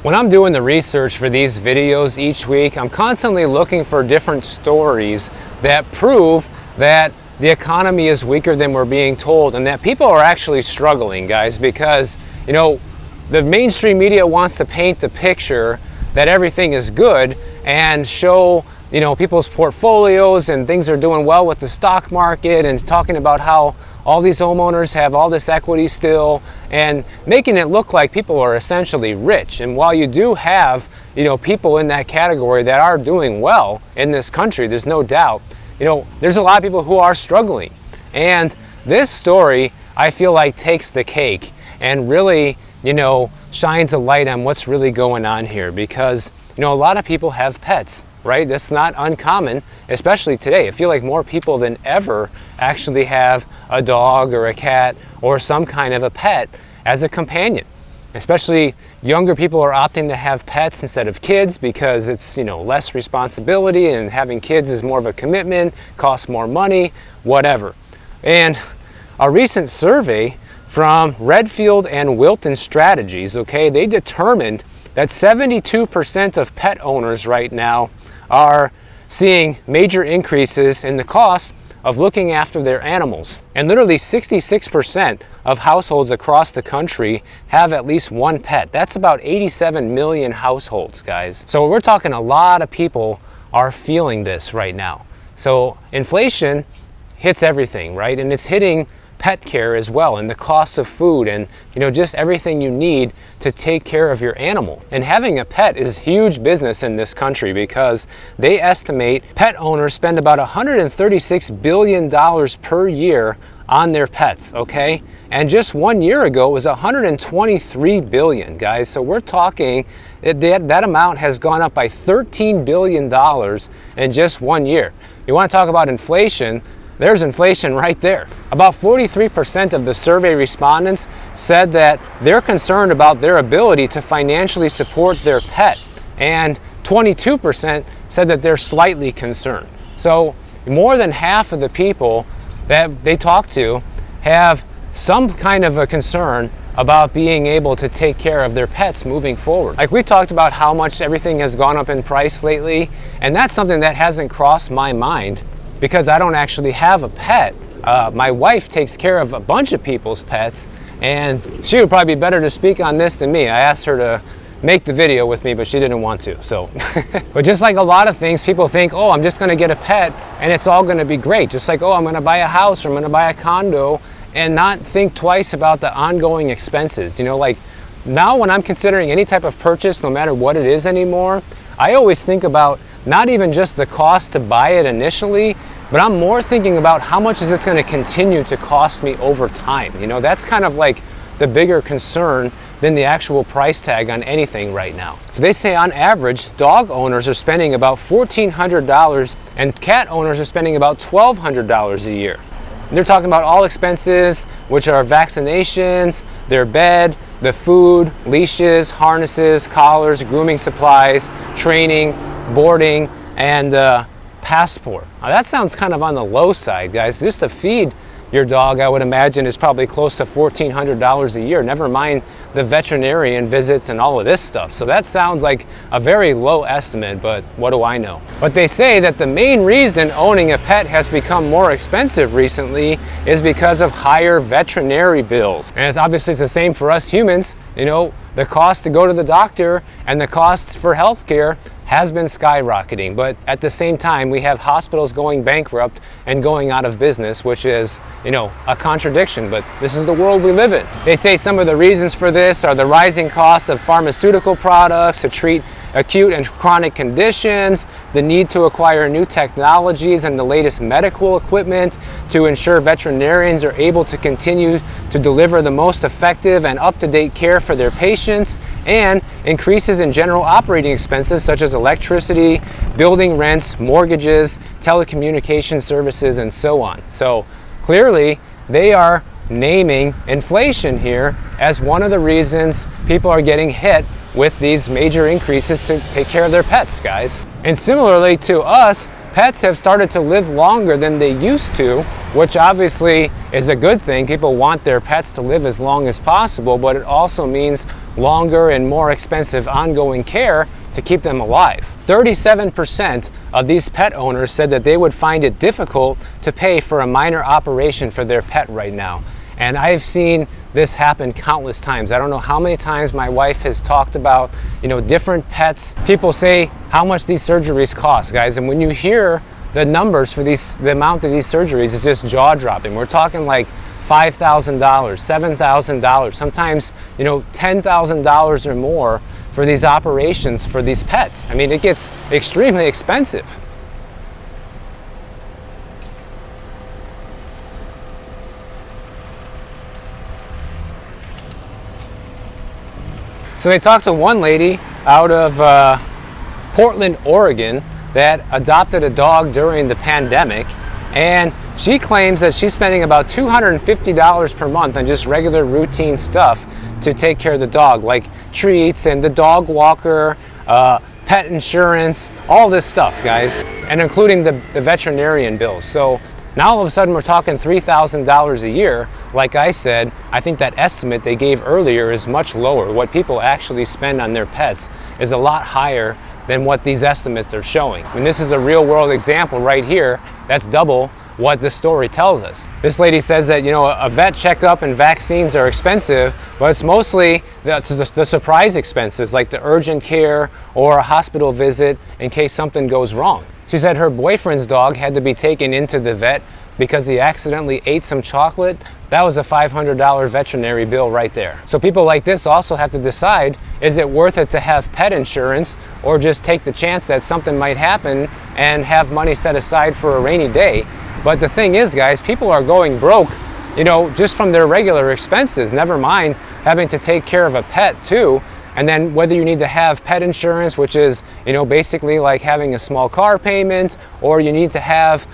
When I'm doing the research for these videos each week, I'm constantly looking for different stories that prove that the economy is weaker than we're being told and that people are actually struggling, guys, because, you know, the mainstream media wants to paint the picture that everything is good and show, you know, people's portfolios and things are doing well with the stock market and talking about how all these homeowners have all this equity still and making it look like people are essentially rich. And while you do have, you know, people in that category that are doing well in this country, there's no doubt, you know, there's a lot of people who are struggling. And this story, I feel like, takes the cake and really, you know, shines a light on what's really going on here, because, you know, a lot of people have pets, right? That's not uncommon, especially today. I feel like more people than ever actually have a dog or a cat or some kind of a pet as a companion. Especially younger people are opting to have pets instead of kids because it's, you know, less responsibility, and having kids is more of a commitment, costs more money, whatever. And a recent survey from Redfield and Wilton Strategies, okay, they determined that 72% of pet owners right now are seeing major increases in the cost of looking after their animals. And literally 66% of households across the country have at least one pet. That's about 87 million households, guys. So we're talking a lot of people are feeling this right now. So inflation hits everything, right? And it's hitting pet care as well, and the cost of food, and, you know, just everything you need to take care of your animal. And having a pet is huge business in this country because they estimate pet owners spend about $136 billion per year on their pets, okay? And just 1 year ago it was $123 billion, guys. So we're talking that amount has gone up by $13 billion in just 1 year. You want to talk about inflation? There's inflation right there. About 43% of the survey respondents said that they're concerned about their ability to financially support their pet, and 22% said that they're slightly concerned. So more than half of the people that they talk to have some kind of a concern about being able to take care of their pets moving forward. Like, we talked about how much everything has gone up in price lately, and that's something that hasn't crossed my mind because I don't actually have a pet. My wife takes care of a bunch of people's pets, and she would probably be better to speak on this than me. I asked her to make the video with me, but she didn't want to. So, but just like a lot of things, people think, oh, I'm just gonna get a pet and it's all gonna be great. Just like, oh, I'm gonna buy a house or I'm gonna buy a condo, and not think twice about the ongoing expenses. You know, like now when I'm considering any type of purchase, no matter what it is anymore, I always think about not even just the cost to buy it initially, but I'm more thinking about how much is this going to continue to cost me over time. You know, that's kind of like the bigger concern than the actual price tag on anything right now. So they say on average, dog owners are spending about $1,400 and cat owners are spending about $1,200 a year. And they're talking about all expenses, which are vaccinations, their bed, the food, leashes, harnesses, collars, grooming supplies, training, boarding, and passport. Now that sounds kind of on the low side, guys. Just to feed your dog, I would imagine, is probably close to $1,400 a year, never mind the veterinarian visits and all of this stuff. So that sounds like a very low estimate, but what do I know? But they say that the main reason owning a pet has become more expensive recently is because of higher veterinary bills. And it's obviously the same for us humans. You know, the cost to go to the doctor and the costs for healthcare has been skyrocketing, but at the same time we have hospitals going bankrupt and going out of business, which is, you know, a contradiction, but this is the world we live in. They say some of the reasons for this are the rising cost of pharmaceutical products to treat acute and chronic conditions, the need to acquire new technologies and the latest medical equipment to ensure veterinarians are able to continue to deliver the most effective and up-to-date care for their patients, and increases in general operating expenses such as electricity, building rents, mortgages, telecommunication services, and so on. So clearly they are naming inflation here as one of the reasons people are getting hit with these major increases to take care of their pets, guys. And similarly to us, pets have started to live longer than they used to, which obviously is a good thing. People want their pets to live as long as possible, but it also means longer and more expensive ongoing care to keep them alive. 37% of these pet owners said that they would find it difficult to pay for a minor operation for their pet right now. And I've seen this happen countless times. I don't know how many times my wife has talked about, different pets. People say how much these surgeries cost, guys. And when you hear the numbers for the amount of these surgeries, it's just jaw-dropping. We're talking like $5,000, $7,000, sometimes, $10,000 or more for these operations for these pets. I mean, it gets extremely expensive. So they talked to one lady out of Portland, Oregon, that adopted a dog during the pandemic, and she claims that she's spending about $250 per month on just regular routine stuff to take care of the dog, like treats and the dog walker, pet insurance, all this stuff, guys, and including the veterinarian bills. So now all of a sudden we're talking $3,000 a year. Like I said, I think that estimate they gave earlier is much lower. What people actually spend on their pets is a lot higher than what these estimates are showing. And this is a real world example right here. That's double what the story tells us. This lady says that, a vet checkup and vaccines are expensive, but it's mostly the surprise expenses, like the urgent care or a hospital visit in case something goes wrong. She said her boyfriend's dog had to be taken into the vet because he accidentally ate some chocolate. That was a $500 veterinary bill right there. So people like this also have to decide, is it worth it to have pet insurance or just take the chance that something might happen and have money set aside for a rainy day? But the thing is, guys, people are going broke, just from their regular expenses, never mind having to take care of a pet too. And then whether you need to have pet insurance, which is, basically like having a small car payment, or you need to have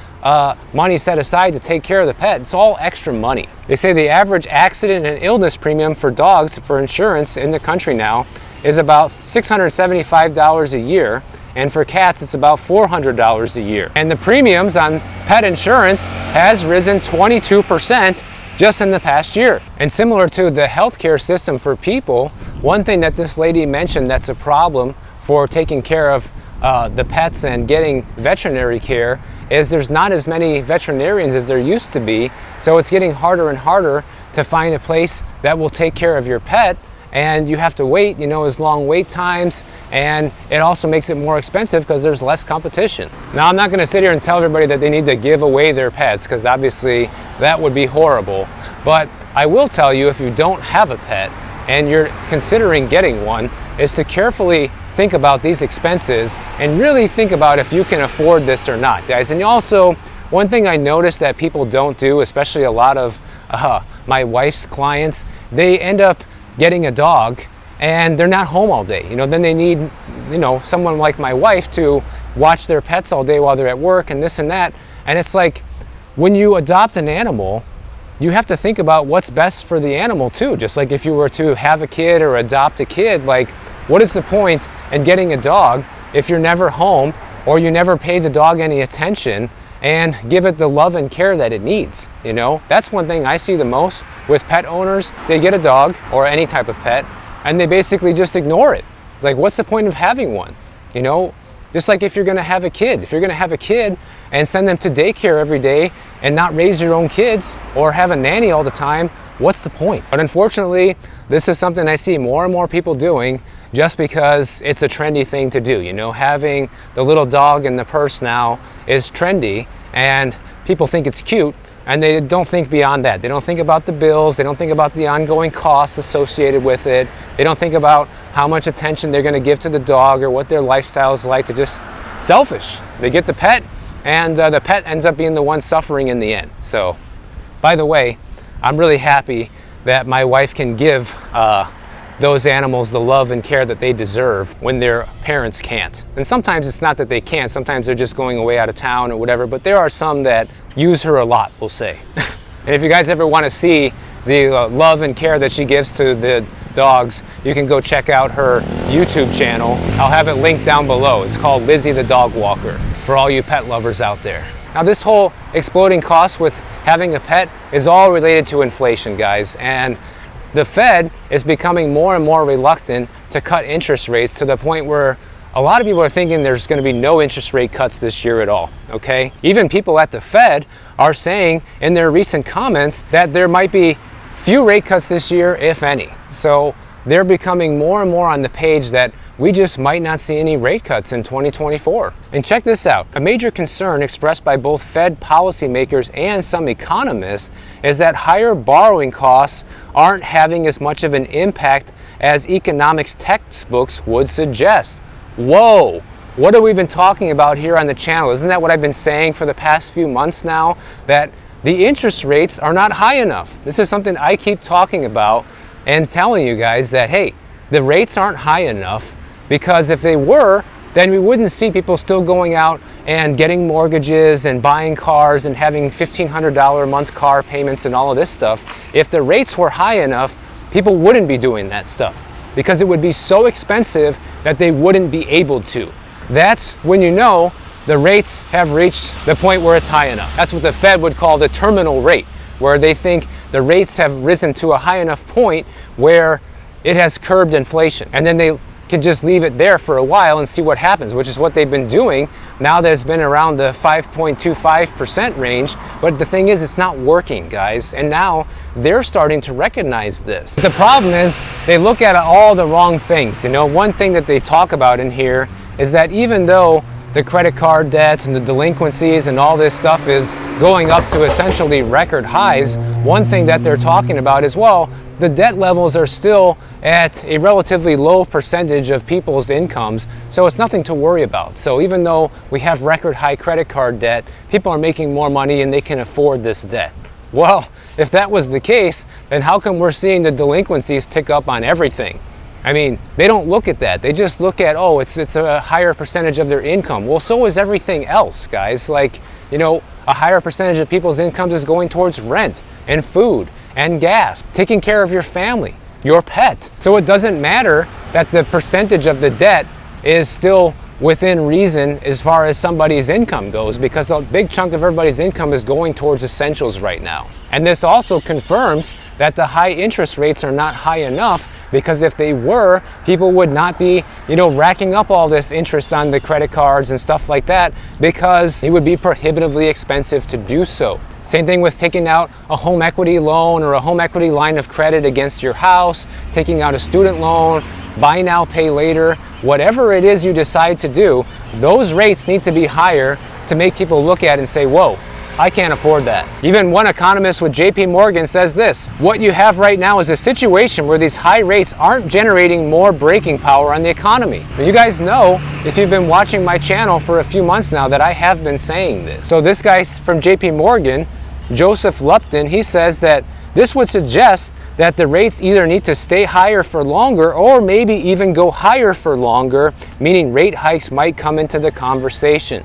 money set aside to take care of the pet, it's all extra money. They say the average accident and illness premium for dogs for insurance in the country now is about $675 a year. And for cats, it's about $400 a year. And the premiums on pet insurance has risen 22% just in the past year. And similar to the healthcare system for people, one thing that this lady mentioned that's a problem for taking care of the pets and getting veterinary care is there's not as many veterinarians as there used to be. So it's getting harder and harder to find a place that will take care of your pet. And you have to wait, as long wait times, and it also makes it more expensive because there's less competition. Now, I'm not going to sit here and tell everybody that they need to give away their pets, because obviously that would be horrible. But I will tell you, if you don't have a pet and you're considering getting one, is to carefully think about these expenses and really think about if you can afford this or not, guys. And also, one thing I noticed that people don't do, especially a lot of my wife's clients, they end up getting a dog and they're not home all day. Then they need, someone like my wife to watch their pets all day while they're at work and this and that. And it's like, when you adopt an animal, you have to think about what's best for the animal too. Just like if you were to have a kid or adopt a kid, like, what is the point in getting a dog if you're never home or you never pay the dog any attention and give it the love and care that it needs? That's one thing I see the most with pet owners. They get a dog or any type of pet and they basically just ignore it. Like, what's the point of having one? Just like if you're going to have a kid and send them to daycare every day and not raise your own kids or have a nanny all the time, what's the point? But unfortunately, this is something I see more and more people doing just because it's a trendy thing to do. Having the little dog in the purse now is trendy and people think it's cute, and they don't think beyond that. They don't think about the bills. They don't think about the ongoing costs associated with it. They don't think about how much attention they're going to give to the dog or what their lifestyle is like. They're just selfish. They get the pet, and the pet ends up being the one suffering in the end. So, by the way, I'm really happy that my wife can give those animals the love and care that they deserve when their parents can't. And sometimes it's not that they can't, sometimes they're just going away out of town or whatever, but there are some that use her a lot, we'll say. And if you guys ever want to see the love and care that she gives to the dogs, you can go check out her YouTube channel. I'll have it linked down below. It's called Lizzie the Dog Walker. for all you pet lovers out there. Now, this whole exploding cost with having a pet is all related to inflation, guys, and the Fed is becoming more and more reluctant to cut interest rates to the point where a lot of people are thinking there's going to be no interest rate cuts this year at all, okay? Even people at the Fed are saying in their recent comments that there might be few rate cuts this year, if any. So they're becoming more and more on the page that we just might not see any rate cuts in 2024. And check this out. A major concern expressed by both Fed policymakers and some economists is that higher borrowing costs aren't having as much of an impact as economics textbooks would suggest. Whoa, what have we been talking about here on the channel? Isn't that what I've been saying for the past few months now? That the interest rates are not high enough. This is something I keep talking about and telling you guys that, hey, the rates aren't high enough, because if they were, then we wouldn't see people still going out and getting mortgages and buying cars and having $1,500 a month car payments and all of this stuff. If the rates were high enough, people wouldn't be doing that stuff because it would be so expensive that they wouldn't be able to. That's when you know the rates have reached the point where it's high enough. That's what the Fed would call the terminal rate, where they think the rates have risen to a high enough point where it has curbed inflation. And then they can just leave it there for a while and see what happens, which is what they've been doing now that it's been around the 5.25% range. But the thing is, it's not working, guys. And now they're starting to recognize this. The problem is they look at all the wrong things. You know, one thing that they talk about in here is that even though the credit card debts and the delinquencies and all this stuff is going up to essentially record highs, one thing that they're talking about is, well, the debt levels are still at a relatively low percentage of people's incomes, so it's nothing to worry about. So even though we have record high credit card debt, people are making more money and they can afford this debt. Well, if that was the case, then how come we're seeing the delinquencies tick up on everything? I mean, they don't look at that. They just look at, oh, it's a higher percentage of their income. Well, so is everything else, guys. Like, you know, a higher percentage of people's incomes is going towards rent and food and gas, taking care of your family, your pet. So it doesn't matter that the percentage of the debt is still within reason as far as somebody's income goes, because a big chunk of everybody's income is going towards essentials right now. And this also confirms that the high interest rates are not high enough, because if they were, people would not be, you know, racking up all this interest on the credit cards and stuff like that, because it would be prohibitively expensive to do so. Same thing with taking out a home equity loan or a home equity line of credit against your house, taking out a student loan, buy now, pay later. Whatever it is you decide to do, those rates need to be higher to make people look at it and say, whoa, I can't afford that. Even one economist with JP Morgan says this: what you have right now is a situation where these high rates aren't generating more braking power on the economy. Now, you guys know, if you've been watching my channel for a few months now, that I have been saying this. So this guy from JP Morgan, Joseph Lupton, he says that this would suggest that the rates either need to stay higher for longer or maybe even go higher for longer, meaning rate hikes might come into the conversation.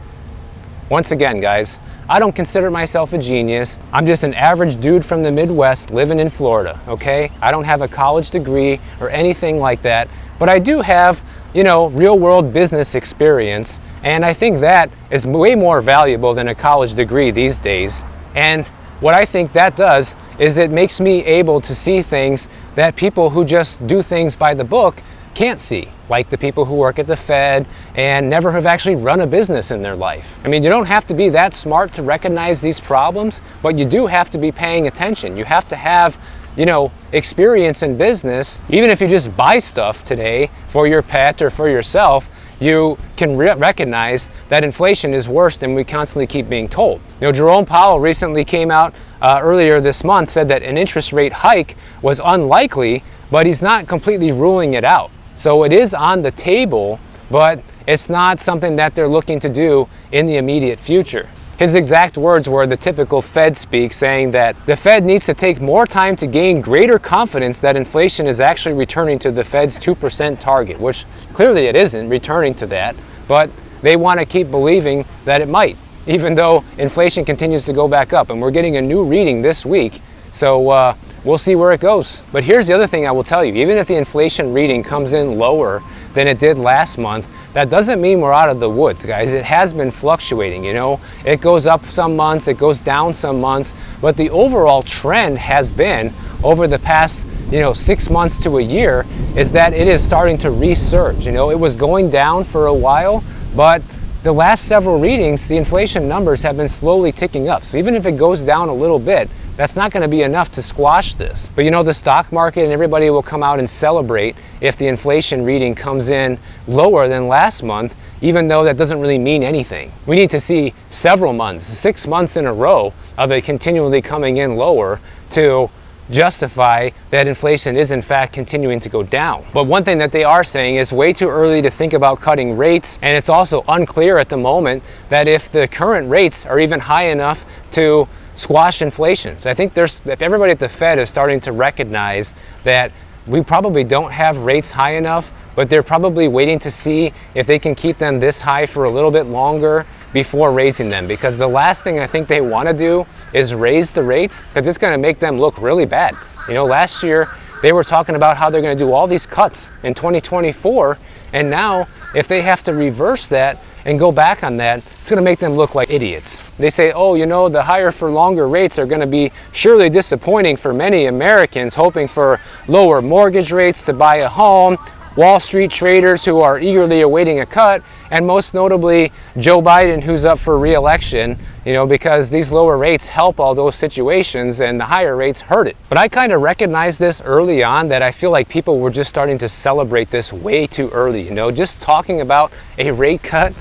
Once again, guys, I don't consider myself a genius. I'm just an average dude from the Midwest living in Florida, okay? I don't have a college degree or anything like that, but I do have, you know, real world business experience, and I think that is way more valuable than a college degree these days. And what I think that does is it makes me able to see things that people who just do things by the book can't see, like the people who work at the Fed and never have actually run a business in their life. I mean, you don't have to be that smart to recognize these problems, but you do have to be paying attention. You have to have, you know, experience in business. Even if you just buy stuff today for your pet or for yourself, you can recognize that inflation is worse than we constantly keep being told. You know, Jerome Powell recently came out earlier this month, said that an interest rate hike was unlikely, but he's not completely ruling it out. So it is on the table, but it's not something that they're looking to do in the immediate future. His exact words were the typical Fed speak, saying that the Fed needs to take more time to gain greater confidence that inflation is actually returning to the Fed's 2% target, which clearly it isn't returning to that, but they want to keep believing that it might, even though inflation continues to go back up. And we're getting a new reading this week, so we'll see where it goes. But here's the other thing I will tell you: even if the inflation reading comes in lower than it did last month, that doesn't mean we're out of the woods, guys. It has been fluctuating, you know. It goes up some months, it goes down some months, but the overall trend has been over the past, 6 months to a year, is that it is starting to resurge. You know, it was going down for a while, but the last several readings, the inflation numbers have been slowly ticking up. So even if it goes down a little bit, that's not going to be enough to squash this. But the stock market and everybody will come out and celebrate if the inflation reading comes in lower than last month, even though that doesn't really mean anything. We need to see several months, 6 months in a row of it continually coming in lower to justify that inflation is in fact continuing to go down. But one thing that they are saying is way too early to think about cutting rates, and it's also unclear at the moment that if the current rates are even high enough to squash inflation. So I think everybody at the Fed is starting to recognize that we probably don't have rates high enough, but they're probably waiting to see if they can keep them this high for a little bit longer before raising them, because the last thing I think they want to do is raise the rates, because it's going to make them look really bad. Last year they were talking about how they're going to do all these cuts in 2024, and now if they have to reverse that and go back on that, it's going to make them look like idiots. They say, oh, the higher for longer rates are going to be surely disappointing for many Americans hoping for lower mortgage rates to buy a home, Wall Street traders who are eagerly awaiting a cut, and most notably Joe Biden, who's up for re-election, because these lower rates help all those situations and the higher rates hurt it. But I kind of recognized this early on, that I feel like people were just starting to celebrate this way too early. Just talking about a rate cut,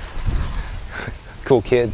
cool kid,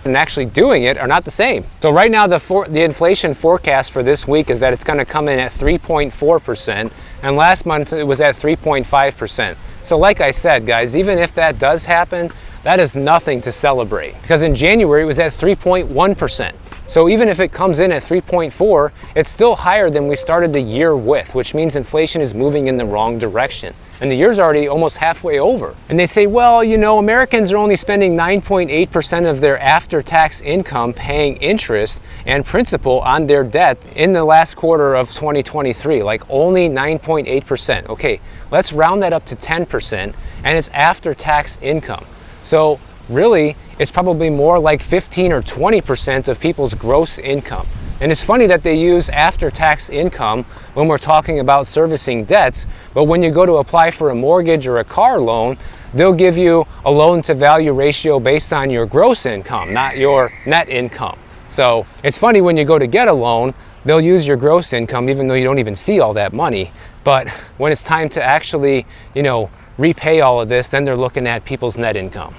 and actually doing it are not the same. So right now the inflation forecast for this week is that it's going to come in at 3.4%, and last month it was at 3.5%. So like I said, guys, even if that does happen, that is nothing to celebrate, because in January it was at 3.1%. So even if it comes in at 3.4, it's still higher than we started the year with, which means inflation is moving in the wrong direction. And the year's already almost halfway over. And they say, well, Americans are only spending 9.8% of their after-tax income paying interest and principal on their debt in the last quarter of 2023, like only 9.8%. Okay, let's round that up to 10%, and it's after-tax income. So really, it's probably more like 15 or 20% of people's gross income. And it's funny that they use after-tax income when we're talking about servicing debts, but when you go to apply for a mortgage or a car loan, they'll give you a loan-to-value ratio based on your gross income, not your net income. So it's funny, when you go to get a loan, they'll use your gross income even though you don't even see all that money. But when it's time to actually, repay all of this, then they're looking at people's net income.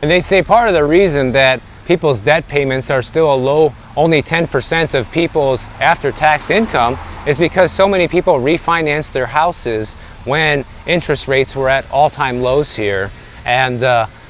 And they say part of the reason that people's debt payments are still a low, only 10% of people's after-tax income, is because so many people refinanced their houses when interest rates were at all-time lows here, and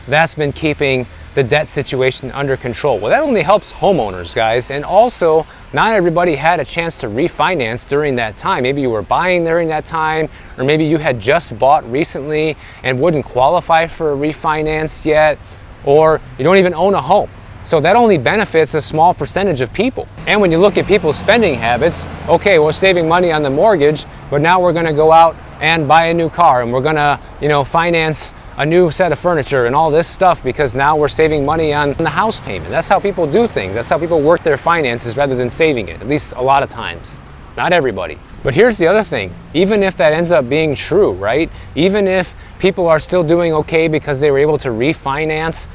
that's been keeping the debt situation under control. Well, that only helps homeowners, guys, and also not everybody had a chance to refinance during that time. Maybe you were buying during that time, or maybe you had just bought recently and wouldn't qualify for a refinance yet, or you don't even own a home. So that only benefits a small percentage of people. And when you look at people's spending habits, okay, we're saving money on the mortgage, but now we're gonna go out and buy a new car, and we're gonna, finance a new set of furniture and all this stuff, because now we're saving money on the house payment. That's how people do things. That's how people work their finances rather than saving it, at least a lot of times. Not everybody. But here's the other thing. Even if that ends up being true, right? Even if people are still doing okay because they were able to refinance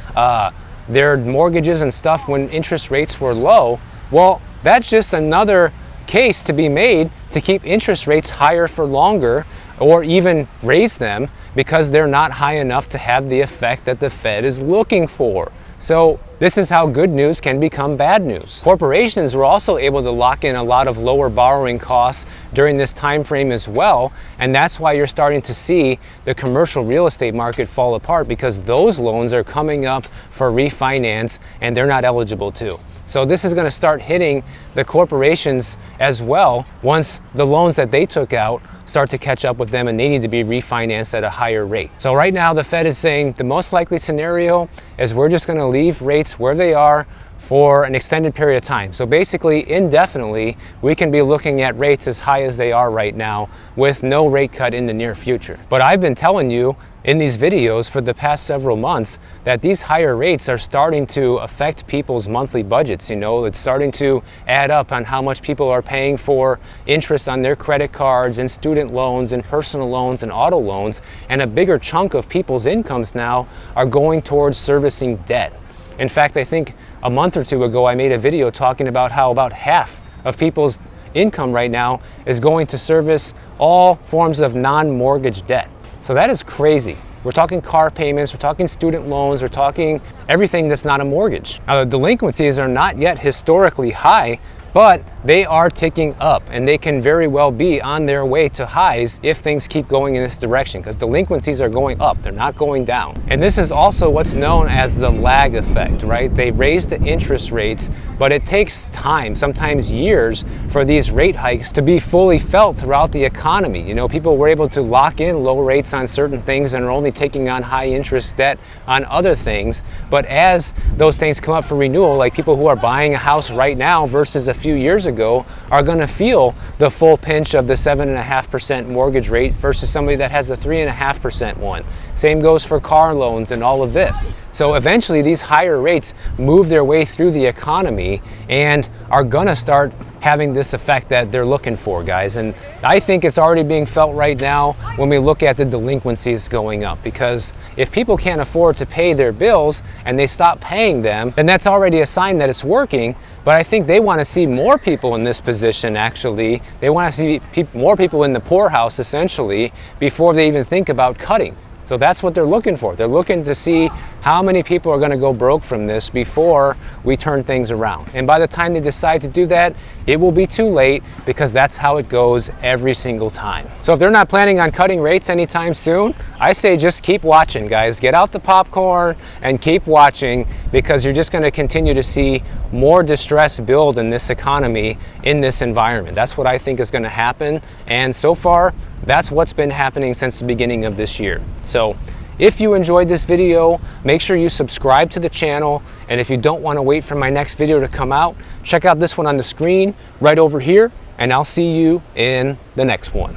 their mortgages and stuff when interest rates were low, well, that's just another case to be made to keep interest rates higher for longer, or even raise them, because they're not high enough to have the effect that the Fed is looking for. So this is how good news can become bad news. Corporations were also able to lock in a lot of lower borrowing costs during this time frame as well, and that's why you're starting to see the commercial real estate market fall apart, because those loans are coming up for refinance and they're not eligible too. So this is going to start hitting the corporations as well once the loans that they took out start to catch up with them and they need to be refinanced at a higher rate. So right now the Fed is saying the most likely scenario is we're just going to leave rates where they are for an extended period of time. So basically, indefinitely, we can be looking at rates as high as they are right now with no rate cut in the near future. But I've been telling you in these videos for the past several months that these higher rates are starting to affect people's monthly budgets. You know, it's starting to add up on how much people are paying for interest on their credit cards and student loans and personal loans and auto loans, and a bigger chunk of people's incomes now are going towards servicing debt. In fact, I think a month or two ago I made a video talking about how about half of people's income right now is going to service all forms of non-mortgage debt. So that is crazy. We're talking car payments, we're talking student loans, we're talking everything that's not a mortgage. Now, the delinquencies are not yet historically high, but they are ticking up, and they can very well be on their way to highs if things keep going in this direction, because delinquencies are going up, they're not going down. And this is also what's known as the lag effect, right? They raise the interest rates, but it takes time, sometimes years, for these rate hikes to be fully felt throughout the economy. You know, people were able to lock in low rates on certain things and are only taking on high interest debt on other things. But as those things come up for renewal, like people who are buying a house right now versus a few years ago are going to feel the full pinch of the 7.5% mortgage rate versus somebody that has a 3.5% one. Same goes for car loans and all of this. So eventually these higher rates move their way through the economy and are going to start having this effect that they're looking for, guys. And I think it's already being felt right now when we look at the delinquencies going up, because if people can't afford to pay their bills and they stop paying them, then that's already a sign that it's working. But I think they want to see more people in this position, actually. They want to see more people in the poorhouse, essentially, before they even think about cutting. So that's what they're looking for. They're looking to see how many people are going to go broke from this before we turn things around. And by the time they decide to do that, it will be too late, because that's how it goes every single time. So if they're not planning on cutting rates anytime soon, I say just keep watching, guys. Get out the popcorn and keep watching, because you're just going to continue to see more distress build in this economy, in this environment. That's what I think is going to happen. And so far, that's what's been happening since the beginning of this year. So if you enjoyed this video, make sure you subscribe to the channel. And if you don't want to wait for my next video to come out, check out this one on the screen right over here, and I'll see you in the next one.